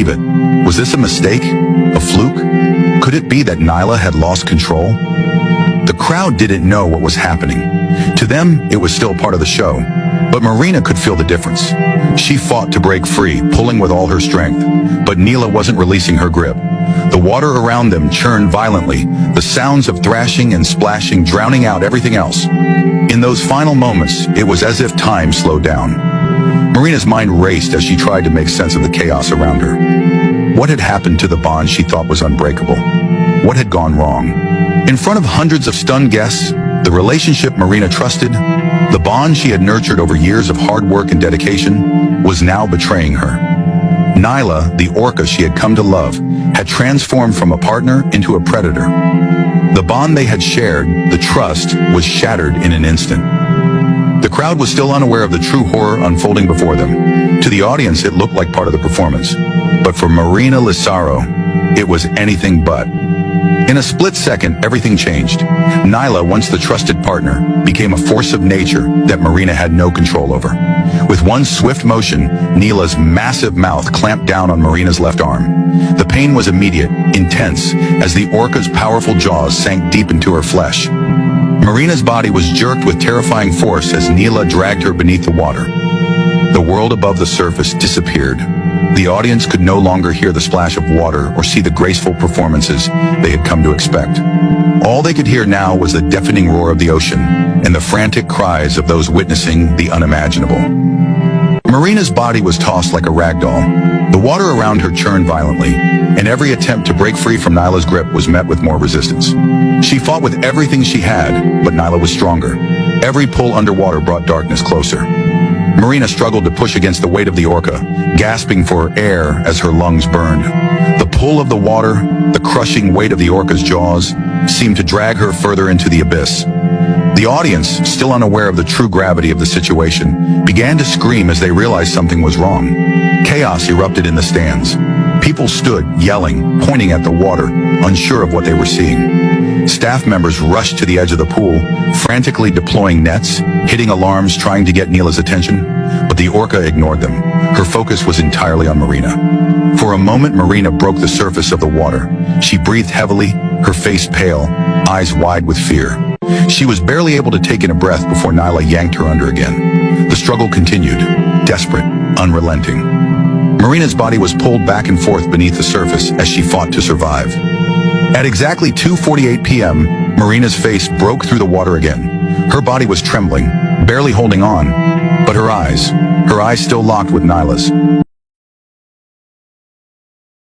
believe it. Was this a mistake? A fluke? Could it be that Nyla had lost control? The crowd didn't know what was happening. To them, it was still part of the show. But Marina could feel the difference. She fought to break free, pulling with all her strength. But Nyla wasn't releasing her grip. The water around them churned violently, the sounds of thrashing and splashing drowning out everything else. In those final moments, it was as if time slowed down. Marina's mind raced as she tried to make sense of the chaos around her. What had happened to the bond she thought was unbreakable? What had gone wrong? In front of hundreds of stunned guests, the relationship Marina trusted, the bond she had nurtured over years of hard work and dedication, was now betraying her. Nyla, the orca she had come to love, had transformed from a partner into a predator. The bond they had shared, the trust, was shattered in an instant. The crowd was still unaware of the true horror unfolding before them. To the audience, it looked like part of the performance. But for Marina Lizarro, it was anything but. In a split second, everything changed. Nyla, once the trusted partner, became a force of nature that Marina had no control over. With one swift motion, Nyla's massive mouth clamped down on Marina's left arm. The pain was immediate, intense, as the orca's powerful jaws sank deep into her flesh. Marina's body was jerked with terrifying force as Nyla dragged her beneath the water. The world above the surface disappeared. The audience could no longer hear the splash of water or see the graceful performances they had come to expect. All they could hear now was the deafening roar of the ocean and the frantic cries of those witnessing the unimaginable. Marina's body was tossed like a rag doll. The water around her churned violently, and every attempt to break free from Nyla's grip was met with more resistance. She fought with everything she had, but Nyla was stronger. Every pull underwater brought darkness closer. Marina struggled to push against the weight of the orca, gasping for air as her lungs burned. The pull of the water, the crushing weight of the orca's jaws, seemed to drag her further into the abyss. The audience, still unaware of the true gravity of the situation, began to scream as they realized something was wrong. Chaos erupted in the stands. People stood, yelling, pointing at the water, unsure of what they were seeing. Staff members rushed to the edge of the pool, frantically deploying nets, hitting alarms trying to get Nyla's attention, but the orca ignored them. Her focus was entirely on Marina. For a moment, Marina broke the surface of the water. She breathed heavily, her face pale, eyes wide with fear. She was barely able to take in a breath before Nyla yanked her under again. The struggle continued, desperate, unrelenting. Marina's body was pulled back and forth beneath the surface as she fought to survive. At exactly 2:48 p.m., Marina's face broke through the water again. Her body was trembling, barely holding on, but her eyes still locked with Nyla's.